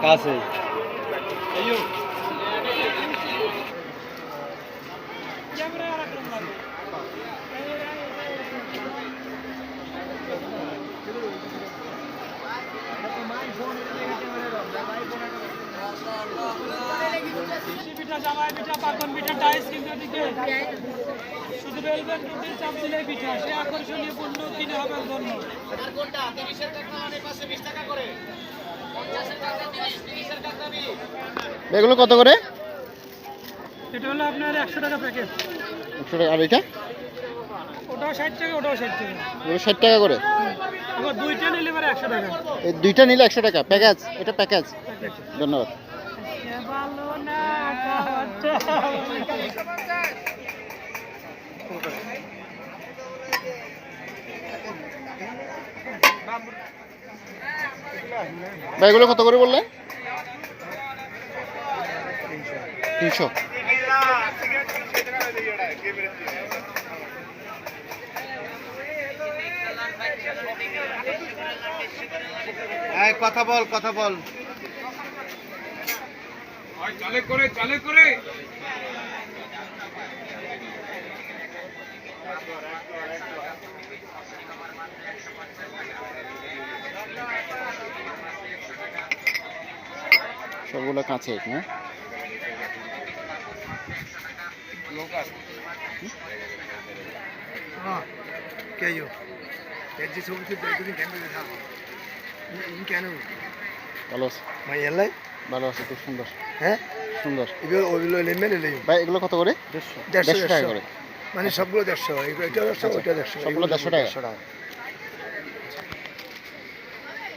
কাছে পিঠা জামাই পিঠা পাকন পিঠা ডাইস কিন্তু এদিকে শুধু বেলবেন রুটি চাপ দিলেই পিঠা সে আকর্ষণীয় পণ্য কিনে হবে জন্য এগুলো কত করে? এটা হলো আপনার 100 টাকা প্যাকেট। 100 টাকা। আর এটা? ওটাও 60 টাকা, ওটাও 60 টাকা। ওগুলো 60 টাকা করে। আবার দুইটা নিলে পরে 100 টাকা। এই দুইটা নিলে 100 টাকা প্যাকেজ। এটা প্যাকেজ। ধন্যবাদ। ভালো না ভাই এগুলো কত করে বললেন? 300। কথা বল কথা বল। চালে করে চালে করে সবগুলো কাছে না? কেউ যে ছবি কেন ভালো আছে ভাই এলাই ভালো আছে, খুব সুন্দর। হ্যাঁ সুন্দর। ওইগুলো ভাই এগুলো কত করে? 150 টাকা করে। মানে সবগুলো 150, এটা 150, ওইটা 150, সবগুলো 150 টাকা।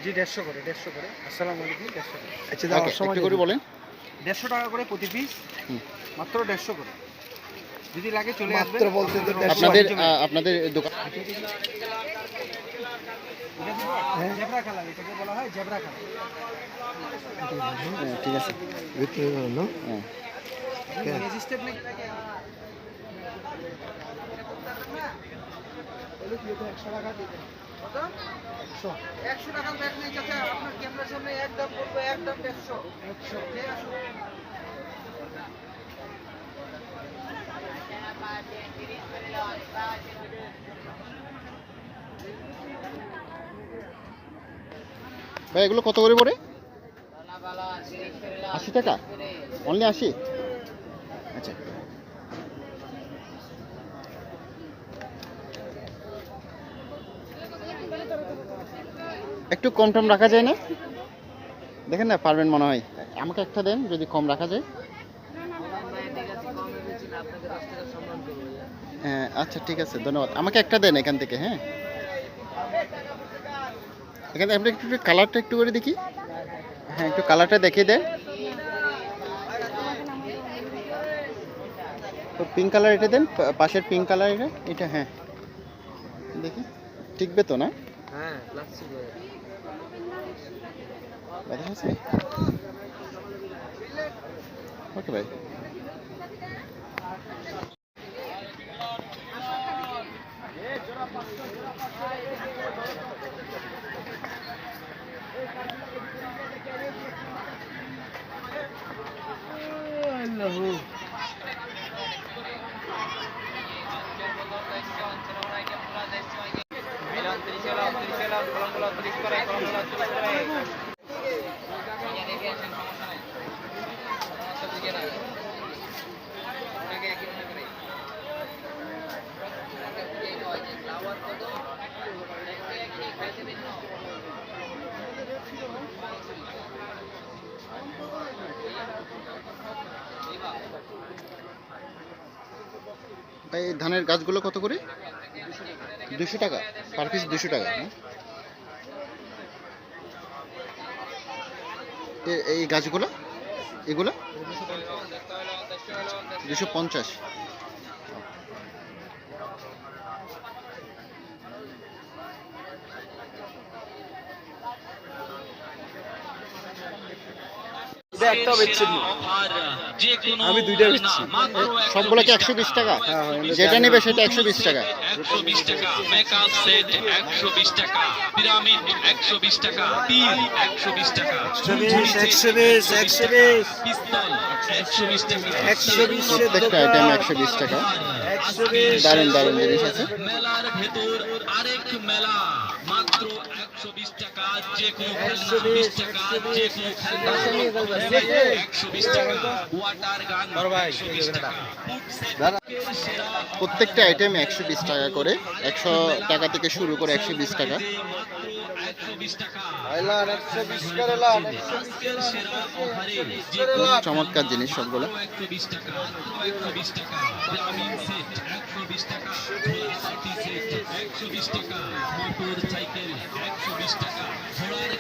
জি 150 করে 150 করে। আসসালামু আলাইকুম। 150 করে। আচ্ছা একটু করে বলেন। 150 টাকা করে প্রতি পিস, মাত্র 150 করে। যদি লাগে চলে আসবেন। মাত্র বলতে তো 150। আপনাদের দোকান জেব্রা কালার, এটাকে বলা হয় জেব্রা কালার। ঠিক আছে। রেজিস্টার্ড নাকি? হলো কি এটা 100 টাকা দিবেন। কত? 100 টাকার ব্যাগ নেই চাচা, আপনার ক্যামেরার সামনে একদম বলবো, একদম 150। 100 ঠিক আছে। ভাই এগুলো কত করে পড়ে? 80 টাকা। অনলি 80? আচ্ছা। একটু কম টম রাখা যায় না? দেখেন না, পারবেন মনে হয়। আমাকে একটা দেন যদি কম রাখা যায়। হ্যাঁ আচ্ছা ঠিক আছে, ধন্যবাদ। আমাকে একটা দেন এখান থেকে। হ্যাঁ এখানে আপনি একটু কালারটা একটু করে দেখি। হ্যাঁ একটু কালারটা দেখিয়ে দেন। তো পিঙ্ক কালার এটা দেন, পাশের পিঙ্ক কালার এটা এটা। হ্যাঁ দেখি টিকবে তো না? হ্যাঁ প্লাস্টিক দেখা আছে। ওকে ভাই। এই ধানের গাছগুলো কত করে? 200 টাকা পার পিস। 200 টাকা। এই গাছগুলো এগুলো 250। আমি দুইটা বেচছি। সবগুলো কি 120 টাকা? যেটা নেবে সেটা 120 টাকা। 120 টাকা, মেকআপ সেট 120 টাকা, পিরামিড 120 টাকা, তীর 120 টাকা, 120 পিস্তল 120 টাকা, 120 প্রত্যেকটা আইটেম 120 টাকা। দারুণ দারুণ জিনিস আছে। মেলার ভেতর আরেক মেলা মাত্র 120 টাকা, যে কোনো খেলনা 20 টাকা, যে কোনো খেলনা 120 টাকা, ওয়াটার গান 120 টাকা, ফুড সেট সেরা প্রত্যেকটা আইটেম 120 টাকা করে। 100 টাকা থেকে শুরু করে 120 টাকা। মাত্র 120 টাকা। খুব চমৎকার জিনিস সবগুলো। 120 টাকা, 120 টাকা, গ্রামীণ সেট 120 টাকা, ঝোলা পাটি সেট 120 টাকা, মোটর সাইকেল 120 টাকা, ঘোড়ার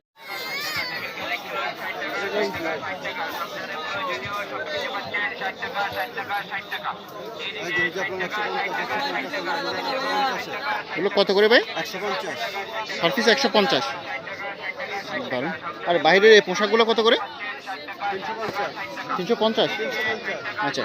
এগুলো কত করে ভাই? 150। পার পিস 150। দারুণ। আর বাইরের এই পোশাকগুলো কত করে? 350। আচ্ছা।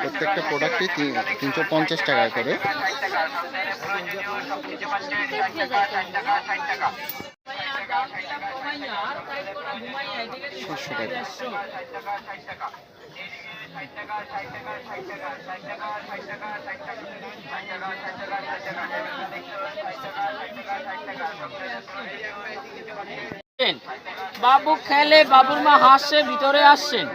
প্রত্যেকটা প্রোডাক্টই 350 টাকা করে। 600 টাকা। বাবু খেলে, বাবুর মা হাসছে, ভিতরে আসছেন।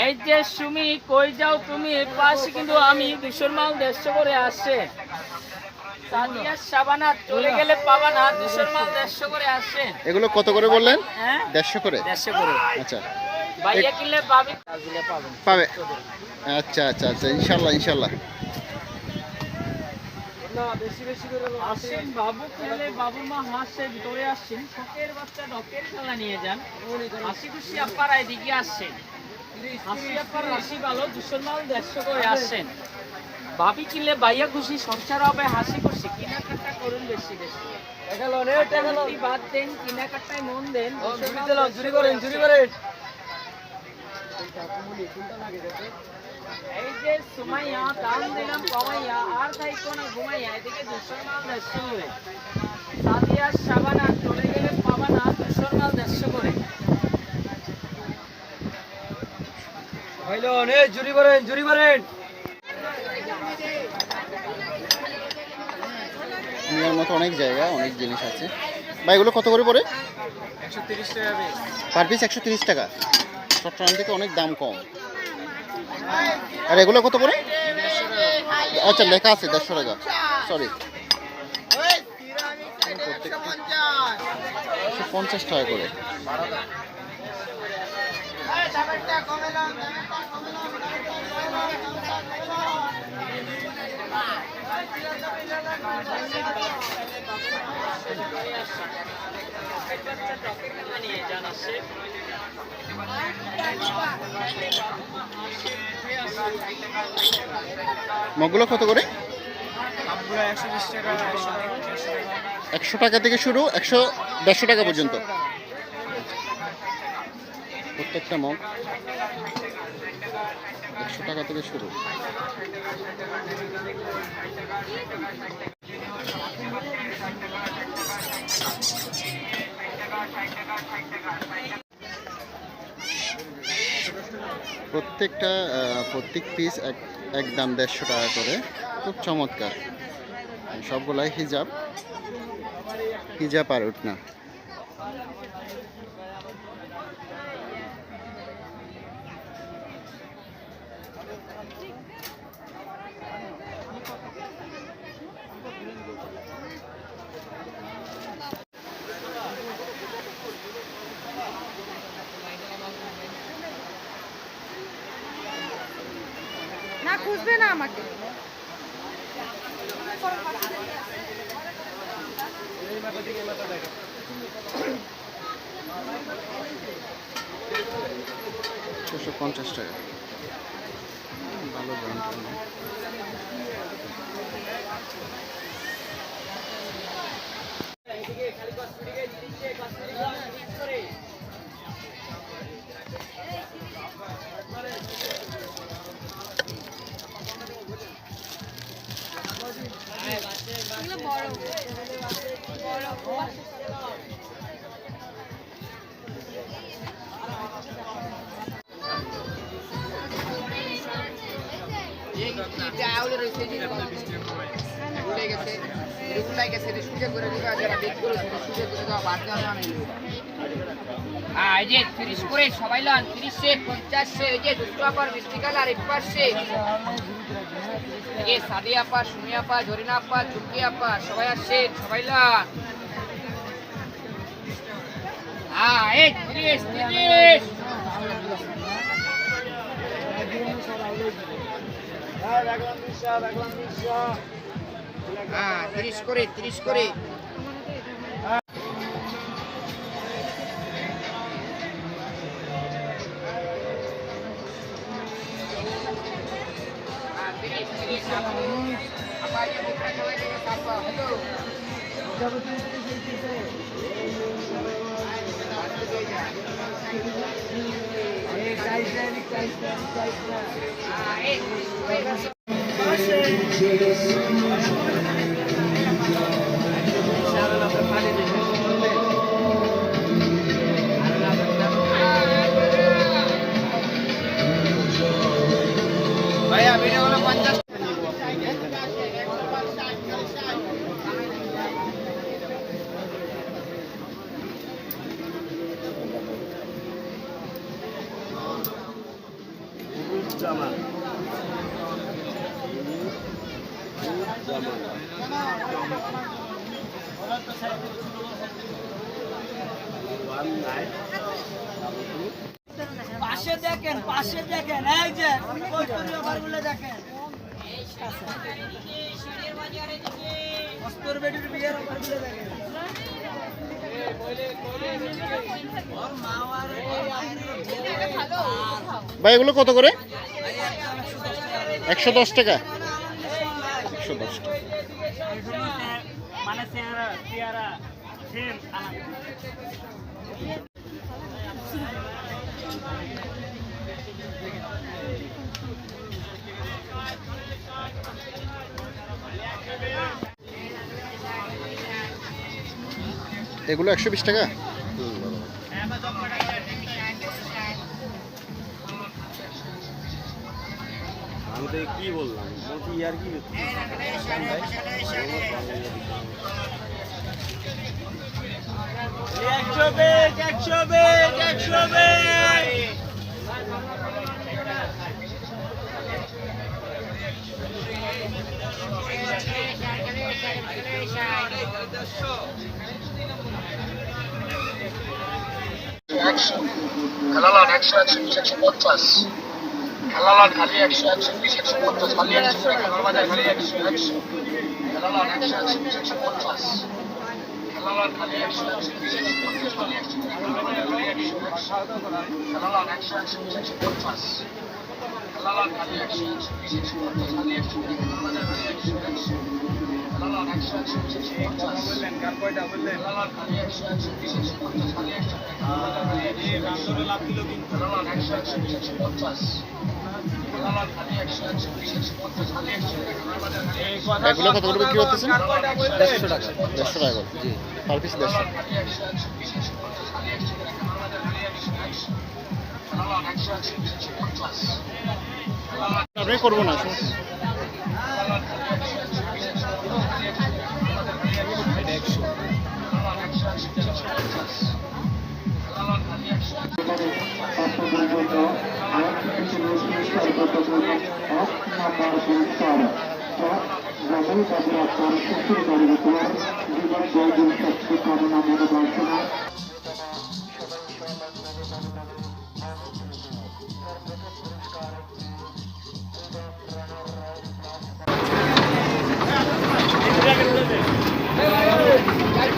এই যে সুমি, কই যাও তুমি? এর পাশে কিন্তু আমি 200 মাল 150 করে আসছে। সাদিয়া সাবানা চলে গেলে পাবা না, 200 মাল 150 করে আসছে। এগুলো কত করে বললেন? হ্যাঁ 150 করে। 150 করে। আচ্ছা ভাইয়া কিনলে পাবে, দিলে পাবেন। পাবে। আচ্ছা আচ্ছা আচ্ছা, ইনশাল্লাহ ইনশাল্লাহ। আসেন বাবু খেলে, বাবুর মা হাসছে, ভিতরে আসছেন। শখের বাচ্চা ডকের খেলা নিয়ে যান। হাসি খুশি আপারা এদিকে আসছেন। হাসি আপার রাশি ভালো, 200 মাল 150 করে আসছেন। ভাবি কিনলে ভাইয়া খুশি, সংসার হবে হাসি খুশি। কেনাকাটা করুন বেশি বেশি, বাদ দেন, কেনাকাটায় মন দেন। এই যে সুমাইয়া, দাম দিলাম কমাইয়া, আর থাইকো না ঘুমাইয়া। এদিকে 200 মাল 150 করে। সাদিয়া সাবানা চলে গেলে পাবা না, 200 মাল 150 করে। নেওয়ার মতো অনেক জায়গা, অনেক জিনিস আছে। ভাই এগুলো কত করে পড়ে? 130 টাকা পিস। পার পিস 130 টাকা। চট্টগ্রাম থেকে অনেক দাম কম। আর এগুলো কত করে? আচ্ছা, লেখা আছে 150 টাকা। সরি, 150 টাকা করে। মগগুলো কত করে? 120 টাকা, 100 টাকা থেকে শুরু, 150 টাকা পর্যন্ত প্রত্যেকটা মগ। 100 টাকা থেকে শুরু। প্রত্যেক পিস এক দাম 150 টাকা করে। খুব চমৎকার। সবগুলাই হিজাব আর উঠনা। না খুঁজবে না আমাকে। $650 টাকা। ভালো ব্র্যান্ড। এই যে 30 করে সবাই লন 30 সে 50 সে এই যে দুটো আপার মিষ্টি কালার 1 সে এই যে সাদি আপা সুমি আপা জরিনা আপা চুকি আপা সবাই আসেন সবাই লন এই 30 করে 30 করে apa yang bukan kalau ini apa hello Vaya, video lo 50 পাশে দেখেন এই যে কস্তুরীয় বারগুলো দেখেন কস্তুর বেটির বিয়ের বারগুলো দেখেন ভাই এগুলো কত করে? 110 টাকা। 110 টাকা। মানে চেহারা সেম এগুলো 120 টাকা। আমি তো কি বললাম আর কি খেলালান 150 খেলালান খালি 150 খালি 100 খেলার বাজার খালি 100 খেলালান 150 খেলালান খালি 150 খালি 100 খেলার বাজার খালি 100 খেলালান 150 খেলালান খালি 150 খালি 100 খেলার বাজার খালি 100 খেলালান 150 বললেন কার কয়টা বললেন খেলালান খালি 150 খালি 100 এই রামদরে লাভ দিল কিন্তু খেলালান 150 খেলালান খালি 150 খালি 100 খেলার বাজার খালি এগুলো কত করে বিক্রি করতেছেন? 150 টাকা। 150 টাকা করে। জি। Per piece 150। খালি 150 খালি 100 খেলার বাজার খালি 100 খেলালান 150 আমি করবো না। এই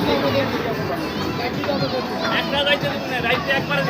একবার